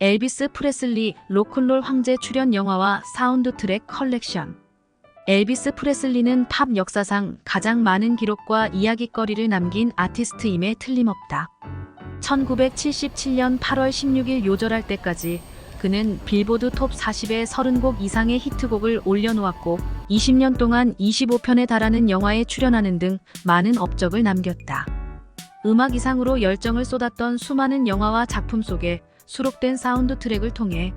엘비스 프레슬리 로큰롤 황제 출연 영화와 사운드 트랙 컬렉션. 엘비스 프레슬리는 팝 역사상 가장 많은 기록과 이야깃거리를 남긴 아티스트임에 틀림없다. 1977년 8월 16일 요절할 때까지 그는 빌보드 톱 40에 30곡 이상의 히트곡을 올려놓았고 20년 동안 25편에 달하는 영화에 출연하는 등 많은 업적을 남겼다. 음악 이상으로 열정을 쏟았던 수많은 영화와 작품 속에 수록된 사운드 트랙을 통해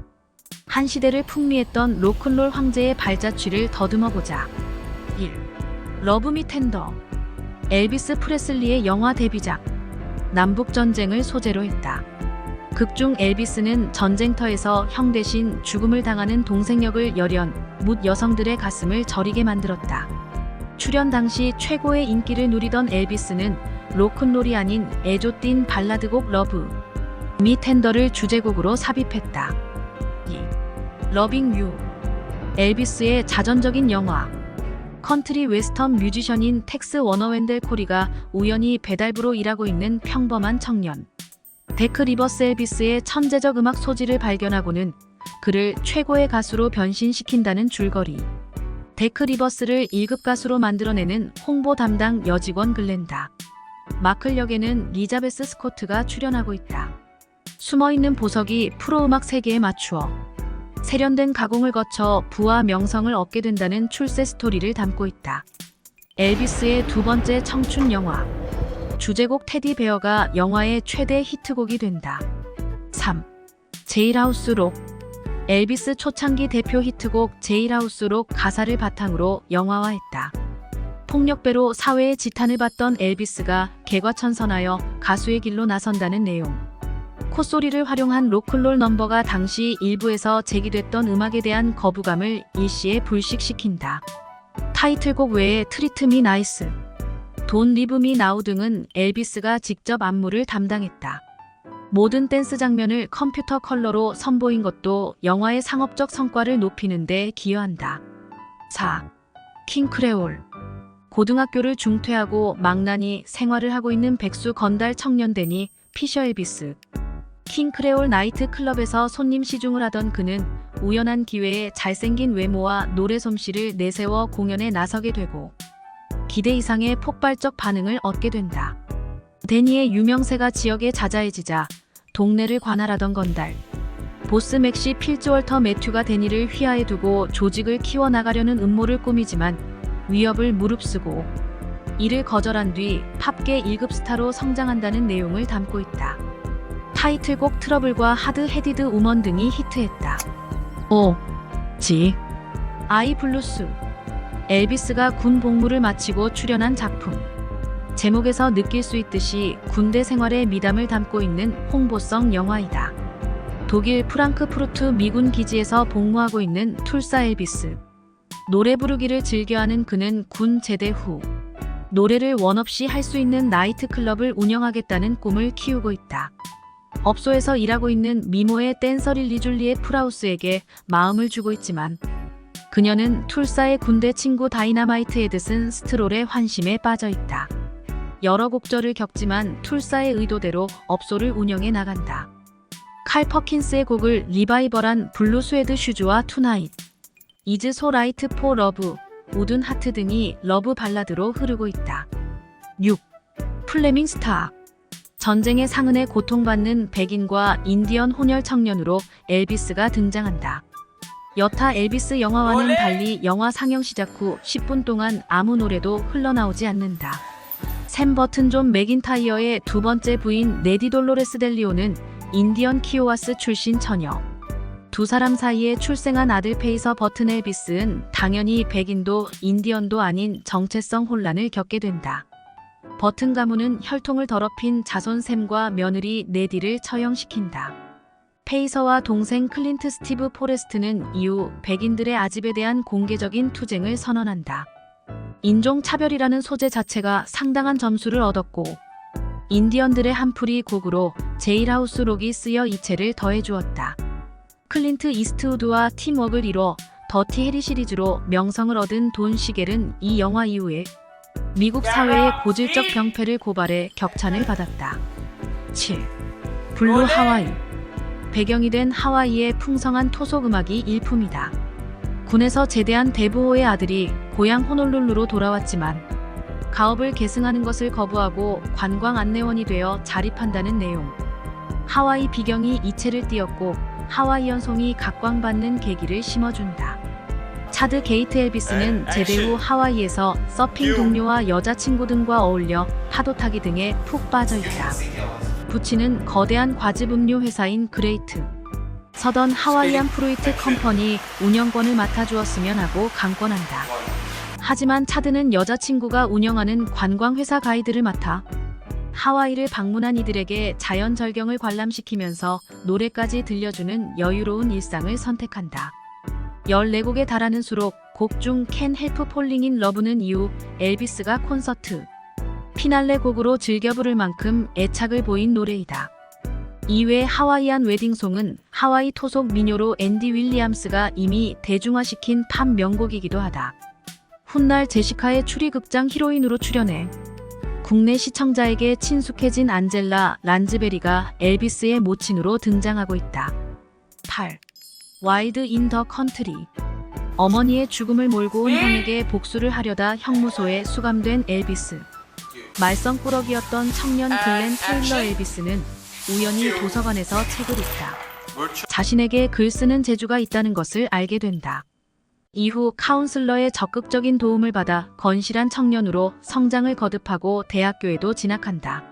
한 시대를 풍미했던 로큰롤 황제의 발자취를 더듬어보자. 1. 러브 미 텐더. 엘비스 프레슬리의 영화 데뷔작. 남북전쟁을 소재로 했다. 극중 엘비스는 전쟁터에서 형 대신 죽음을 당하는 동생 역을 열연, 묻 여성들의 가슴을 저리게 만들었다. 출연 당시 최고의 인기를 누리던 엘비스는 로큰롤이 아닌 애조 띤 발라드곡 러브 미 텐더를 주제곡으로 삽입했다. 2. 러빙 유. 엘비스의 자전적인 영화. 컨트리 웨스턴 뮤지션인 텍스 워너 웬델 코리가 우연히 배달부로 일하고 있는 평범한 청년 데크 리버스 엘비스의 천재적 음악 소질을 발견하고는 그를 최고의 가수로 변신시킨다는 줄거리. 데크 리버스를 1급 가수로 만들어내는 홍보 담당 여직원 글렌다 마클 역에는 리자베스 스코트가 출연하고 있다. 숨어있는 보석이 프로음악 세계에 맞추어 세련된 가공을 거쳐 부와 명성을 얻게 된다는 출세 스토리를 담고 있다. 엘비스의 두 번째 청춘 영화. 주제곡 테디 베어가 영화의 최대 히트곡이 된다. 3. 제일하우스 록. 엘비스 초창기 대표 히트곡 제일하우스 록 가사를 바탕으로 영화화했다. 폭력배로 사회의 지탄을 받던 엘비스가 개과천선하여 가수의 길로 나선다는 내용. 콧소리를 활용한 로큰롤 넘버가 당시 일부에서 제기됐던 음악에 대한 거부감을 일시에 불식시킨다. 타이틀곡 외에 트리트 미 나이스, 돈 리브 미 나우 등은 엘비스가 직접 안무를 담당했다. 모든 댄스 장면을 컴퓨터 컬러로 선보인 것도 영화의 상업적 성과를 높이는 데 기여한다. 4. 킹 크레올. 고등학교를 중퇴하고 망나니 생활을 하고 있는 백수 건달 청년 데니 피셔 엘비스. 킹 크레올 나이트 클럽에서 손님 시중을 하던 그는 우연한 기회에 잘생긴 외모와 노래 솜씨를 내세워 공연에 나서게 되고 기대 이상의 폭발적 반응을 얻게 된다. 데니의 유명세가 지역에 자자해지자 동네를 관할하던 건달 보스 맥시 필즈월터 매튜가 데니를 휘하에 두고 조직을 키워나가려는 음모를 꾸미지만 위협을 무릅쓰고 이를 거절한 뒤 팝계 1급 스타로 성장한다는 내용을 담고 있다. 타이틀곡 트러블과 하드 헤디드 우먼 등이 히트했다. 5. 지. 아이 블루스. 엘비스가 군 복무를 마치고 출연한 작품. 제목에서 느낄 수 있듯이 군대 생활의 미담을 담고 있는 홍보성 영화이다. 독일 프랑크푸르트 미군 기지에서 복무하고 있는 툴사 엘비스. 노래 부르기를 즐겨하는 그는 군 제대 후 노래를 원없이 할 수 있는 나이트클럽을 운영하겠다는 꿈을 키우고 있다. 업소에서 일하고 있는 미모의 댄서 릴리 줄리의 프라우스에게 마음을 주고 있지만 그녀는 툴사의 군대 친구 다이나마이트 에드슨 스트롤의 환심에 빠져 있다. 여러 곡절을 겪지만 툴사의 의도대로 업소를 운영해 나간다. 칼 퍼킨스의 곡을 리바이벌한 블루 스웨드 슈즈와 투나잇, 이즈 소 라이트 포 러브, 우든 하트 등이 러브 발라드로 흐르고 있다. 6. 플레밍 스타. 전쟁의 상흔에 고통받는 백인과 인디언 혼혈 청년으로 엘비스가 등장한다. 여타 엘비스 영화와는 달리 영화 상영 시작 후 10분 동안 아무 노래도 흘러나오지 않는다. 샘 버튼 존 맥인타이어의 두 번째 부인 네디 돌로레스 델리오는 인디언 키오와스 출신 처녀. 두 사람 사이에 출생한 아들 페이서 버튼 엘비스는 당연히 백인도 인디언도 아닌 정체성 혼란을 겪게 된다. 버튼 가문은 혈통을 더럽힌 자손 샘과 며느리 네디를 처형시킨다. 페이서와 동생 클린트 스티브 포레스트는 이후 백인들의 아집에 대한 공개적인 투쟁을 선언한다. 인종차별이라는 소재 자체가 상당한 점수를 얻었고 인디언들의 한풀이 곡으로 제일하우스 록이 쓰여 이채를 더해주었다. 클린트 이스트우드와 팀워크를 이뤄 더티 해리 시리즈로 명성을 얻은 돈 시겔은 이 영화 이후에 미국 사회의 고질적 병폐를 고발해 격찬을 받았다. 7. 블루 하와이. 배경이 된 하와이의 풍성한 토속 음악이 일품이다. 군에서 제대한 데브호의 아들이 고향 호놀룰루로 돌아왔지만 가업을 계승하는 것을 거부하고 관광 안내원이 되어 자립한다는 내용. 하와이 비경이 이체를 띄었고 하와이연송이 각광받는 계기를 심어준다. 차드 게이트 엘비스는 제대 후 하와이에서 서핑 동료와 여자친구 등과 어울려 파도 타기 등에 푹 빠져있다. 부친은 거대한 과즙 음료 회사인 그레이트 서던 하와이안 프루이트 컴퍼니 운영권을 맡아주었으면 하고 강권한다. 하지만 차드는 여자친구가 운영하는 관광회사 가이드를 맡아 하와이를 방문한 이들에게 자연 절경을 관람시키면서 노래까지 들려주는 여유로운 일상을 선택한다. 14곡에 달하는 수록 곡 중 Can't Help Falling in Love는 이후 엘비스가 콘서트 피날레 곡으로 즐겨 부를 만큼 애착을 보인 노래이다. 이외 하와이안 웨딩송은 하와이 토속 민요로 앤디 윌리엄스가 이미 대중화시킨 팝 명곡이기도 하다. 훗날 제시카의 추리극장 히로인으로 출연해 국내 시청자에게 친숙해진 안젤라 란즈베리가 엘비스의 모친으로 등장하고 있다. 8. 와일드 인 더 컨트리. 어머니의 죽음을 몰고 온 형에게 복수를 하려다 형무소에 수감된 엘비스. 말썽꾸러기였던 청년 글렌 테일러 엘비스는 우연히 도서관에서 책을 읽다 자신에게 글 쓰는 재주가 있다는 것을 알게 된다. 이후 카운슬러의 적극적인 도움을 받아 건실한 청년으로 성장을 거듭하고 대학교에도 진학한다.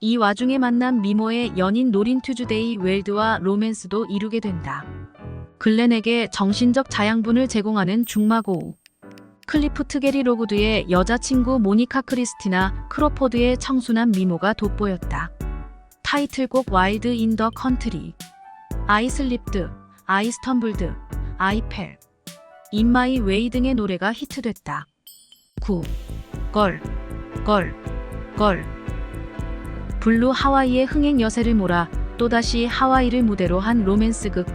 이 와중에 만난 미모의 연인 노린 튜즈데이 웰드와 로맨스도 이루게 된다. 글렌에게 정신적 자양분을 제공하는 중마고우. 클리프 트게리 로그드의 여자친구 모니카 크리스티나 크로포드의 청순한 미모가 돋보였다. 타이틀곡 와일드 인 더 컨트리, 아이 슬립드, 아이 스텀블드, 아이 펠, 인 마이 웨이 등의 노래가 히트됐다. 9. 걸. 블루 하와이의 흥행 여세를 몰아 또다시 하와이를 무대로 한 로맨스극.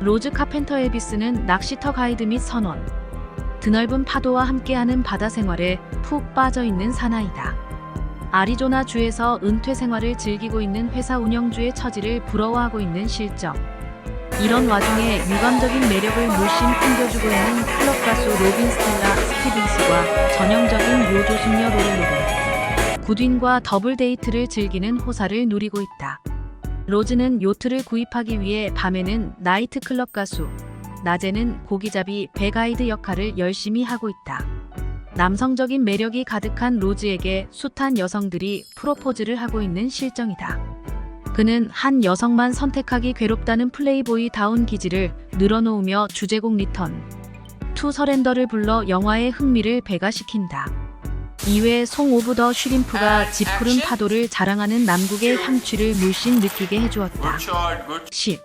로즈 카펜터 엘비스는 낚시터 가이드 및 선원, 드넓은 파도와 함께하는 바다 생활에 푹 빠져있는 사나이다. 아리조나 주에서 은퇴 생활을 즐기고 있는 회사 운영주의 처지를 부러워하고 있는 실적. 이런 와중에 유감적인 매력을 물씬 풍겨주고 있는 클럽 가수 로빈 스텔라 스티븐스와 전형적인 요조숙녀 로렐로는 굿윈과 더블 데이트를 즐기는 호사를 누리고 있다. 로즈는 요트를 구입하기 위해 밤에는 나이트클럽 가수, 낮에는 고기잡이 배 가이드 역할을 열심히 하고 있다. 남성적인 매력이 가득한 로즈에게 숱한 여성들이 프로포즈를 하고 있는 실정이다. 그는 한 여성만 선택하기 괴롭다는 플레이보이다운 기질을 늘어놓으며 주제곡 리턴 투 서렌더를 불러 영화의 흥미를 배가시킨다. 이외 송 오브 더 슈림프가 짙푸른 파도를 자랑하는 남국의 향취를 물씬 느끼게 해주었다. 10.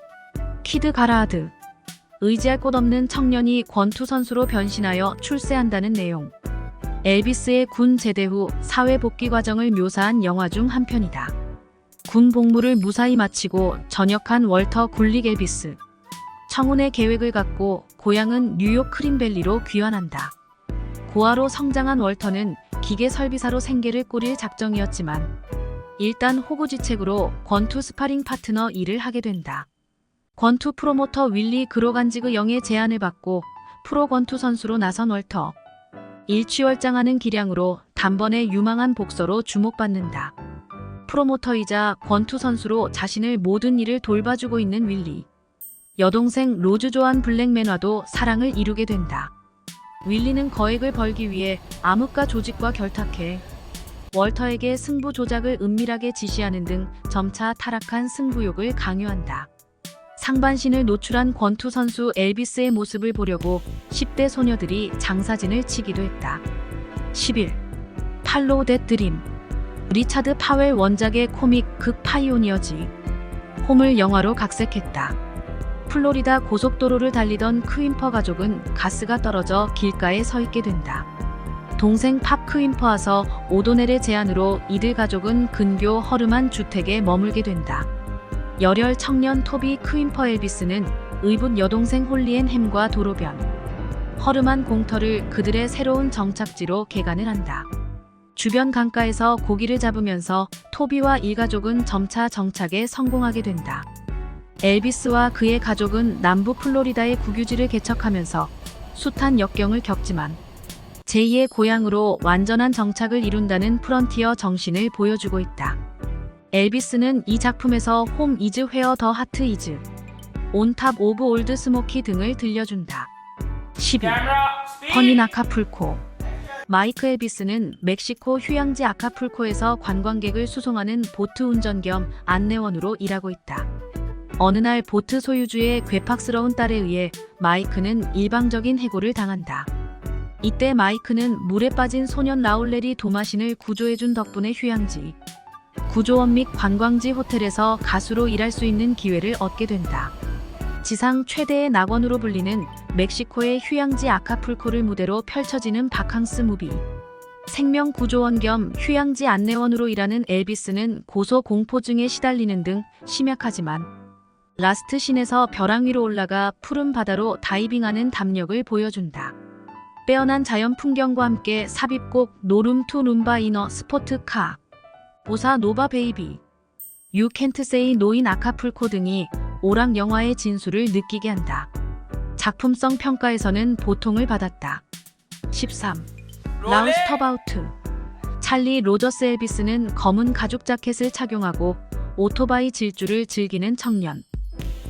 키드 가라하드. 의지할 곳 없는 청년이 권투 선수로 변신하여 출세한다는 내용. 엘비스의 군 제대 후 사회 복귀 과정을 묘사한 영화 중 한 편이다. 군 복무를 무사히 마치고 전역한 월터 굴릭 엘비스. 청혼의 계획을 갖고 고향은 뉴욕 크림밸리로 귀환한다. 고아로 성장한 월터는 기계 설비사로 생계를 꾸릴 작정이었지만 일단 호구지책으로 권투 스파링 파트너 일을 하게 된다. 권투 프로모터 윌리 그로간지그 영의 제안을 받고 프로 권투 선수로 나선 월터. 일취월장하는 기량으로 단번에 유망한 복서로 주목받는다. 프로모터이자 권투 선수로 자신을 모든 일을 돌봐주고 있는 윌리. 여동생 로즈 조안 블랙맨과도 사랑을 이루게 된다. 윌리는 거액을 벌기 위해 암흑가 조직과 결탁해 월터에게 승부 조작을 은밀하게 지시하는 등 점차 타락한 승부욕을 강요한다. 상반신을 노출한 권투 선수 엘비스의 모습을 보려고 10대 소녀들이 장사진을 치기도 했다. 11. 팔로우 댓 드림. 리차드 파웰 원작의 코믹 극 파이오니어지. 홈을 영화로 각색했다. 플로리다 고속도로를 달리던 크윈퍼 가족은 가스가 떨어져 길가에 서 있게 된다. 동생 팝 크윈퍼와서 오도넬의 제안으로 이들 가족은 근교 허름한 주택에 머물게 된다. 열혈 청년 토비 크윈퍼 엘비스는 의붓 여동생 홀리앤 햄과 도로변, 허름한 공터를 그들의 새로운 정착지로 개간을 한다. 주변 강가에서 고기를 잡으면서 토비와 일가족은 점차 정착에 성공하게 된다. 엘비스와 그의 가족은 남부 플로리다의 국유지를 개척하면서 숱한 역경을 겪지만 제2의 고향으로 완전한 정착을 이룬다는 프런티어 정신을 보여주고 있다. 엘비스는 이 작품에서 홈 이즈 웨어 더 하트 이즈, 온 탑 오브 올드 스모키 등을 들려준다. 12. 허닌 아카풀코. 마이크 엘비스는 멕시코 휴양지 아카풀코에서 관광객을 수송하는 보트 운전 겸 안내원으로 일하고 있다. 어느 날 보트 소유주의 괴팍스러운 딸에 의해 마이크는 일방적인 해고를 당한다. 이때 마이크는 물에 빠진 소년 라울레리 도마신을 구조해준 덕분에 휴양지, 구조원 및 관광지 호텔에서 가수로 일할 수 있는 기회를 얻게 된다. 지상 최대의 낙원으로 불리는 멕시코의 휴양지 아카풀코를 무대로 펼쳐지는 바캉스 무비. 생명 구조원 겸 휴양지 안내원으로 일하는 엘비스는 고소공포증에 시달리는 등 심약하지만 라스트 씬에서 벼랑 위로 올라가 푸른 바다로 다이빙하는 담력을 보여준다. 빼어난 자연 풍경과 함께 삽입곡 노룸 투 룸바 이너 스포트카, 보사 노바 베이비, 유 캔트 세이 노인 아카풀코 등이 오락 영화의 진수를 느끼게 한다. 작품성 평가에서는 보통을 받았다. 13. 라우스터바우트. 찰리 로저스 엘비스는 검은 가죽 자켓을 착용하고 오토바이 질주를 즐기는 청년.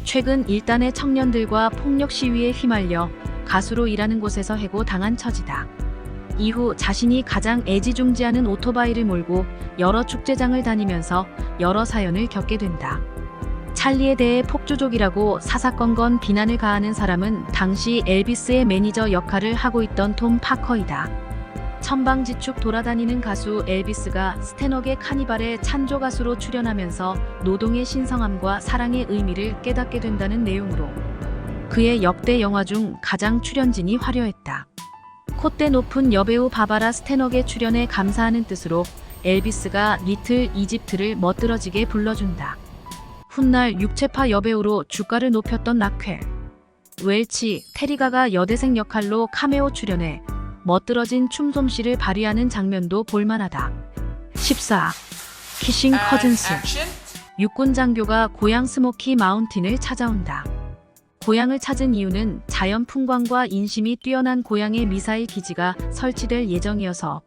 최근 일단의 청년들과 폭력 시위에 휘말려 가수로 일하는 곳에서 해고당한 처지다. 이후 자신이 가장 애지중지하는 오토바이를 몰고 여러 축제장을 다니면서 여러 사연을 겪게 된다. 찰리에 대해 폭주족이라고 사사건건 비난을 가하는 사람은 당시 엘비스의 매니저 역할을 하고 있던 톰 파커이다. 천방지축 돌아다니는 가수 엘비스가 스탠억의 카니발에 찬조 가수로 출연하면서 노동의 신성함과 사랑의 의미를 깨닫게 된다는 내용으로 그의 역대 영화 중 가장 출연진이 화려했다. 콧대 높은 여배우 바바라 스탠억의 출연에 감사하는 뜻으로 엘비스가 리틀 이집트를 멋들어지게 불러준다. 훗날 육체파 여배우로 주가를 높였던 라켈 웰치, 테리가가 여대생 역할로 카메오 출연해 멋들어진 춤솜씨를 발휘하는 장면도 볼만하다. 14. 키싱 커즌스. 육군 장교가 고향 스모키 마운틴을 찾아온다. 고향을 찾은 이유는 자연 풍광과 인심이 뛰어난 고향의 미사일 기지가 설치될 예정이어서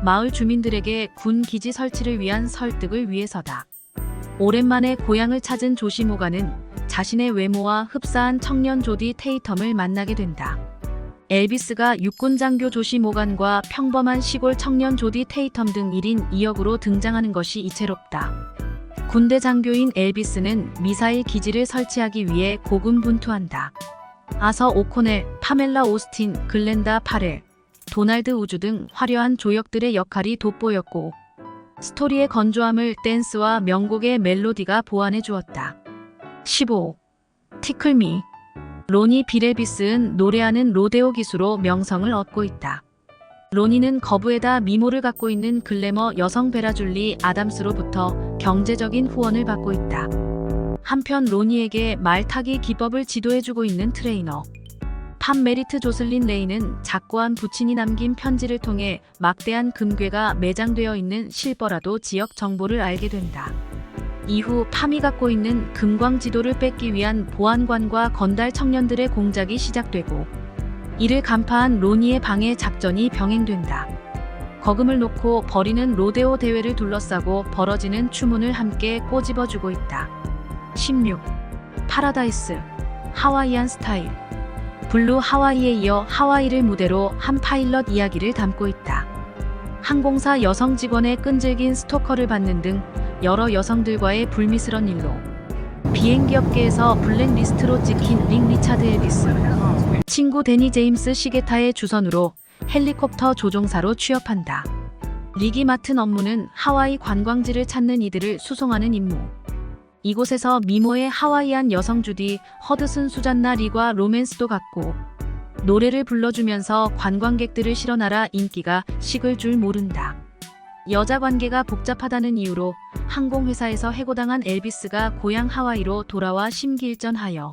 마을 주민들에게 군 기지 설치를 위한 설득을 위해서다. 오랜만에 고향을 찾은 조시 모가는 자신의 외모와 흡사한 청년 조디 테이텀을 만나게 된다. 엘비스가 육군 장교 조시 모간과 평범한 시골 청년 조디 테이텀 등 1인 2역으로 등장하는 것이 이채롭다. 군대 장교인 엘비스는 미사일 기지를 설치하기 위해 고군분투한다. 아서 오코넬, 파멜라 오스틴, 글렌다 파렐, 도날드 우주 등 화려한 조역들의 역할이 돋보였고 스토리의 건조함을 댄스와 명곡의 멜로디가 보완해 주었다. 15. 티클미. 로니 비렐비스는 노래하는 로데오 기수로 명성을 얻고 있다. 로니는 거부에다 미모를 갖고 있는 글래머 여성 베라줄리 아담스로부터 경제적인 후원을 받고 있다. 한편 로니에게 말타기 기법을 지도해주고 있는 트레이너 팜 메리트 조슬린 레이는 작고한 부친이 남긴 편지를 통해 막대한 금괴가 매장되어 있는 실버라도 지역 정보를 알게 된다. 이후 팜이 갖고 있는 금광 지도를 뺏기 위한 보안관과 건달 청년들의 공작이 시작되고 이를 간파한 로니의 방해 작전이 병행된다. 거금을 놓고 벌이는 로데오 대회를 둘러싸고 벌어지는 추문을 함께 꼬집어주고 있다. 16. 파라다이스. 하와이안 스타일. 블루 하와이에 이어 하와이를 무대로 한 파일럿 이야기를 담고 있다. 항공사 여성 직원의 끈질긴 스토커를 받는 등 여러 여성들과의 불미스런 일로 비행기 업계에서 블랙리스트로 찍힌 릭 리차드 엘비스. 친구 데니 제임스 시게타의 주선으로 헬리콥터 조종사로 취업한다. 릭이 맡은 업무는 하와이 관광지를 찾는 이들을 수송하는 임무. 이곳에서 미모의 하와이안 여성 주디 허드슨 수잔나 리과 로맨스도 갖고 노래를 불러주면서 관광객들을 실어나라 인기가 식을 줄 모른다. 여자 관계가 복잡하다는 이유로 항공회사에서 해고당한 엘비스가 고향 하와이로 돌아와 심기일전하여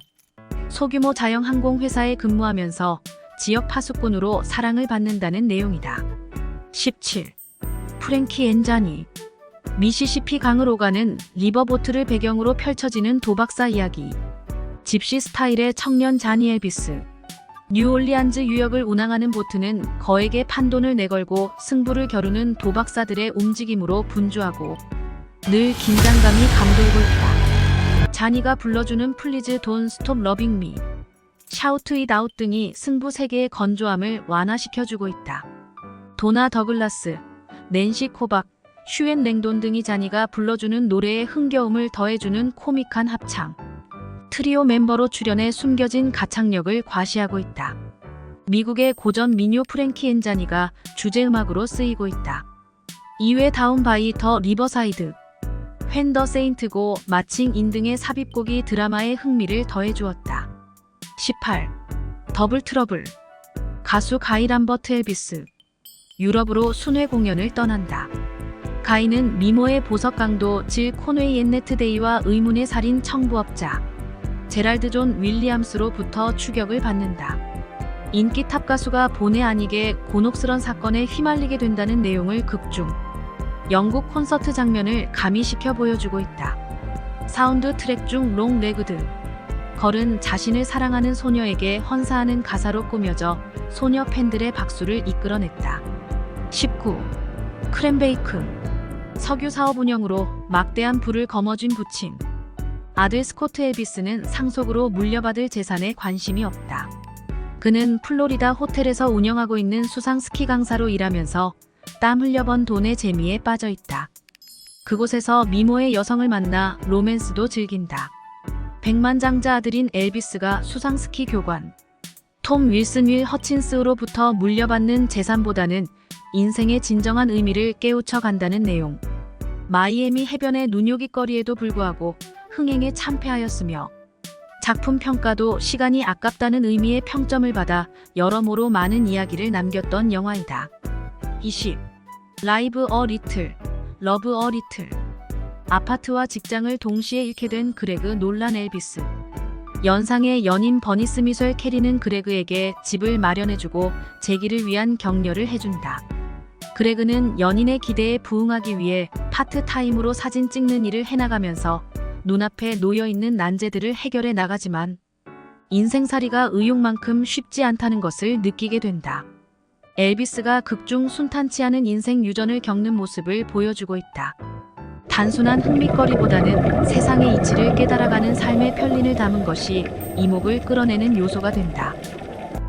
소규모 자영 항공회사에 근무하면서 지역 파수꾼으로 사랑을 받는다는 내용이다. 17. 프랭키 앤 자니. 미시시피 강을 오가는 리버보트를 배경으로 펼쳐지는 도박사 이야기. 집시 스타일의 청년 자니 엘비스. 뉴올리안즈 유역을 운항하는 보트는 거액의 판돈을 내걸고 승부를 겨루는 도박사들의 움직임으로 분주하고 늘 긴장감이 감돌고 있다. 자니가 불러주는 플리즈 돈 스톱 러빙 미, 샤우트 잇 아웃 등이 승부 세계의 건조함을 완화시켜주고 있다. 도나 더글라스, 낸시 코박, 슈엔 랭돈 등이 자니가 불러주는 노래에 흥겨움을 더해주는 코믹한 합창. 트리오 멤버로 출연해 숨겨진 가창력을 과시하고 있다. 미국의 고전 민요 프랭키 앤 자니가 주제음악으로 쓰이고 있다. 이외 다운 바이 더 리버사이드, 웬 더 세인트 고, 마칭 인 등의 삽입곡이 드라마에 흥미를 더해주었다. 18. 더블 트러블. 가수 가이 람버트 엘비스. 유럽으로 순회 공연을 떠난다. 가이는 미모의 보석 강도 질 코웨이 앤네트 데이와 의문의 살인 청부업자 제랄드 존 윌리엄스로부터 추격을 받는다. 인기 탑 가수가 본의 아니게 곤혹스런 사건에 휘말리게 된다는 내용을 극중 영국 콘서트 장면을 가미시켜 보여주고 있다. 사운드 트랙 중 롱 레그드. 걸은 자신을 사랑하는 소녀에게 헌사하는 가사로 꾸며져 소녀 팬들의 박수를 이끌어냈다. 19. 크렘베이크. 석유 사업 운영으로 막대한 부를 거머쥔 부친 아들 스코트 엘비스는 상속으로 물려받을 재산에 관심이 없다. 그는 플로리다 호텔에서 운영하고 있는 수상 스키 강사로 일하면서 땀 흘려 번 돈의 재미에 빠져 있다. 그곳에서 미모의 여성을 만나 로맨스도 즐긴다. 백만장자 아들인 엘비스가 수상 스키 교관 톰 윌슨 윌 허친스로부터 물려받는 재산보다는 인생의 진정한 의미를 깨우쳐 간다는 내용. 마이애미 해변의 눈요깃거리에도 불구하고 흥행에 참패하였으며 작품 평가도 시간이 아깝다는 의미의 평점을 받아 여러모로 많은 이야기를 남겼던 영화이다. 20. 라이브 어 리틀, 러브 어 리틀. 아파트와 직장을 동시에 잃게 된 그레그 놀란 엘비스. 연상의 연인 버니 스미셀 캐리는 그레그에게 집을 마련해주고 재기를 위한 격려를 해준다. 그레그는 연인의 기대에 부응하기 위해 파트타임으로 사진 찍는 일을 해나가면서 눈앞에 놓여있는 난제들을 해결해 나가지만 인생살이가 의욕만큼 쉽지 않다는 것을 느끼게 된다. 엘비스가 극중 순탄치 않은 인생 유전을 겪는 모습을 보여주고 있다. 단순한 흥미거리보다는 세상의 이치를 깨달아가는 삶의 편린을 담은 것이 이목을 끌어내는 요소가 된다.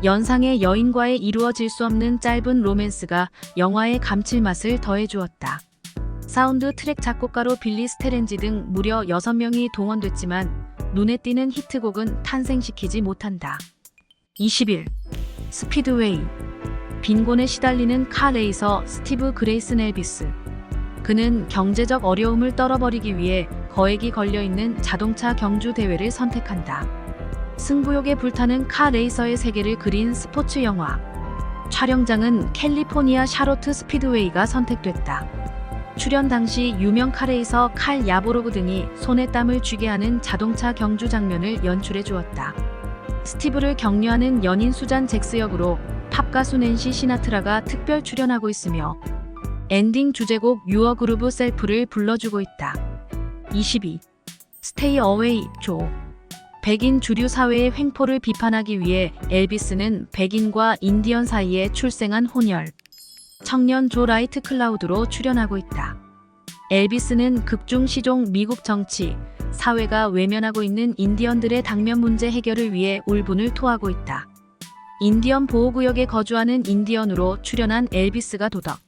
연상의 여인과의 이루어질 수 없는 짧은 로맨스가 영화의 감칠맛을 더해주었다. 사운드 트랙 작곡가로 빌리 스테렌지 등 무려 6명이 동원됐지만 눈에 띄는 히트곡은 탄생시키지 못한다. 21. 스피드웨이. 빈곤에 시달리는 카 레이서 스티브 그레이슨 엘비스. 그는 경제적 어려움을 떨어버리기 위해 거액이 걸려있는 자동차 경주 대회를 선택한다. 승부욕에 불타는 카 레이서의 세계를 그린 스포츠 영화. 촬영장은 캘리포니아 샤로트 스피드웨이가 선택됐다. 출연 당시 유명 카레이서 칼 야보로그 등이 손에 땀을 쥐게 하는 자동차 경주 장면을 연출해 주었다. 스티브를 격려하는 연인 수잔 잭스 역으로 팝 가수 낸시 시나트라가 특별 출연하고 있으며 엔딩 주제곡 유어 그루브 셀프를 불러주고 있다. 22. 스테이 어웨이 조. 백인 주류 사회의 횡포를 비판하기 위해 엘비스는 백인과 인디언 사이에 출생한 혼혈 청년 조 라이트 클라우드로 출연하고 있다. 엘비스는 극중 시종 미국 정치, 사회가 외면하고 있는 인디언들의 당면 문제 해결을 위해 울분을 토하고 있다. 인디언 보호구역에 거주하는 인디언으로 출연한 엘비스가 도덕,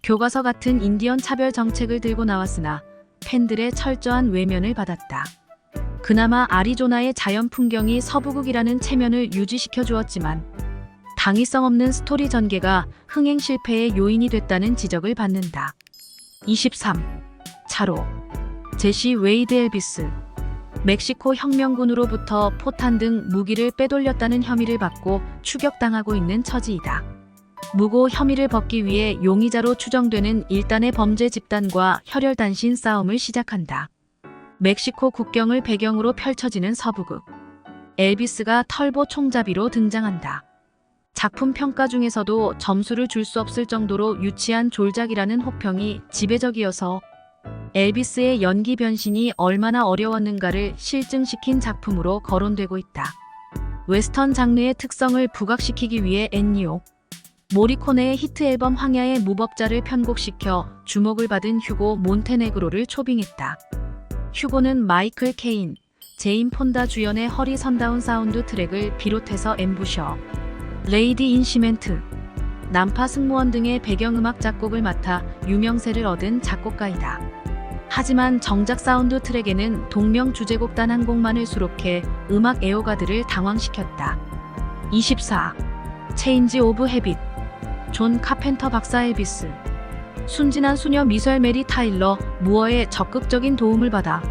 교과서 같은 인디언 차별 정책을 들고 나왔으나 팬들의 철저한 외면을 받았다. 그나마 아리조나의 자연 풍경이 서부극이라는 체면을 유지시켜 주었지만 당위성 없는 스토리 전개가 흥행 실패의 요인이 됐다는 지적을 받는다. 23. 차로. 제시 웨이드 엘비스. 멕시코 혁명군으로부터 포탄 등 무기를 빼돌렸다는 혐의를 받고 추격당하고 있는 처지이다. 무고 혐의를 벗기 위해 용의자로 추정되는 일단의 범죄 집단과 혈혈단신 싸움을 시작한다. 멕시코 국경을 배경으로 펼쳐지는 서부극. 엘비스가 털보 총잡이로 등장한다. 작품 평가 중에서도 점수를 줄 수 없을 정도로 유치한 졸작이라는 혹평이 지배적이어서 엘비스의 연기 변신이 얼마나 어려웠는가를 실증시킨 작품으로 거론되고 있다. 웨스턴 장르의 특성을 부각시키기 위해 엔니오 모리코네의 히트 앨범 황야의 무법자를 편곡시켜 주목을 받은 휴고 몬테네그로를 초빙했다. 휴고는 마이클 케인, 제인 폰다 주연의 허리 선다운 사운드 트랙을 비롯해서 엠부셔, 레이디 인 시멘트, 난파 승무원 등의 배경음악 작곡을 맡아 유명세를 얻은 작곡가이다. 하지만 정작 사운드 트랙에는 동명 주제곡 단 한 곡만을 수록해 음악 애호가들을 당황시켰다. 24. 체인지 오브 헤빗. 존 카펜터 박사. 엘비스 순진한 수녀 미셸 메리 타일러 무어의 적극적인 도움을 받아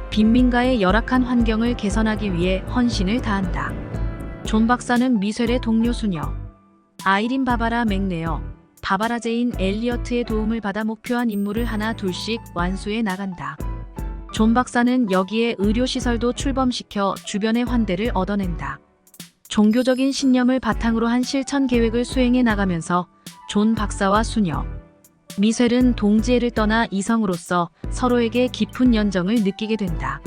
빈민가의 열악한 환경을 개선하기 위해 헌신을 다한다. 존 박사는 미셸의 동료 수녀 아이린 바바라 맥네어, 바바라 제인 엘리어트의 도움을 받아 목표한 임무를 하나 둘씩 완수해 나간다. 존 박사는 여기에 의료시설도 출범시켜 주변의 환대를 얻어낸다. 종교적인 신념을 바탕으로 한 실천 계획을 수행해 나가면서 존 박사와 수녀 미셸은 동지애를 떠나 이성으로서 서로에게 깊은 연정을 느끼게 된다.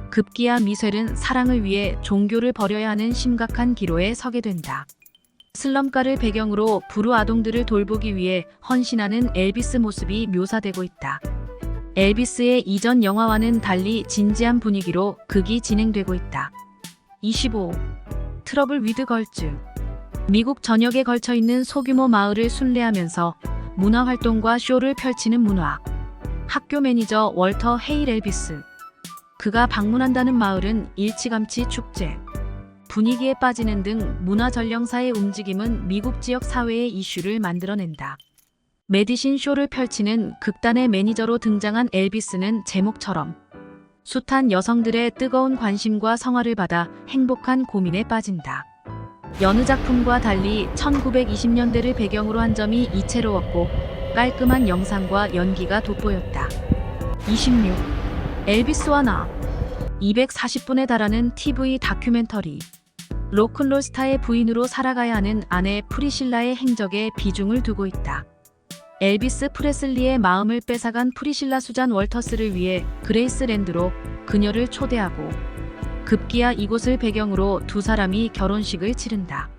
급기야 미셸은 사랑을 위해 종교를 버려야 하는 심각한 기로에 서게 된다. 슬럼가를 배경으로 불우 아동들을 돌보기 위해 헌신하는 엘비스 모습이 묘사되고 있다. 엘비스의 이전 영화와는 달리 진지한 분위기로 극이 진행되고 있다. 25. 트러블 위드 걸즈. 미국 전역에 걸쳐 있는 소규모 마을을 순례하면서 문화활동과 쇼를 펼치는 문화. 학교 매니저 월터 헤일. 엘비스. 그가 방문한다는 마을은 일찌감치 축제, 분위기에 빠지는 등 문화 전령사의 움직임은 미국 지역 사회의 이슈를 만들어낸다. 메디신 쇼를 펼치는 극단의 매니저로 등장한 엘비스는 제목처럼 숱한 여성들의 뜨거운 관심과 성화를 받아 행복한 고민에 빠진다. 여느 작품과 달리 1920년대를 배경으로 한 점이 이채로웠고 깔끔한 영상과 연기가 돋보였다. 26. 엘비스와 나. 240분에 달하는 TV 다큐멘터리. 로큰롤 스타의 부인으로 살아가야 하는 아내 프리실라의 행적에 비중을 두고 있다. 엘비스 프레슬리의 마음을 뺏어간 프리실라 수잔 월터스를 위해 그레이스랜드로 그녀를 초대하고 급기야 이곳을 배경으로 두 사람이 결혼식을 치른다.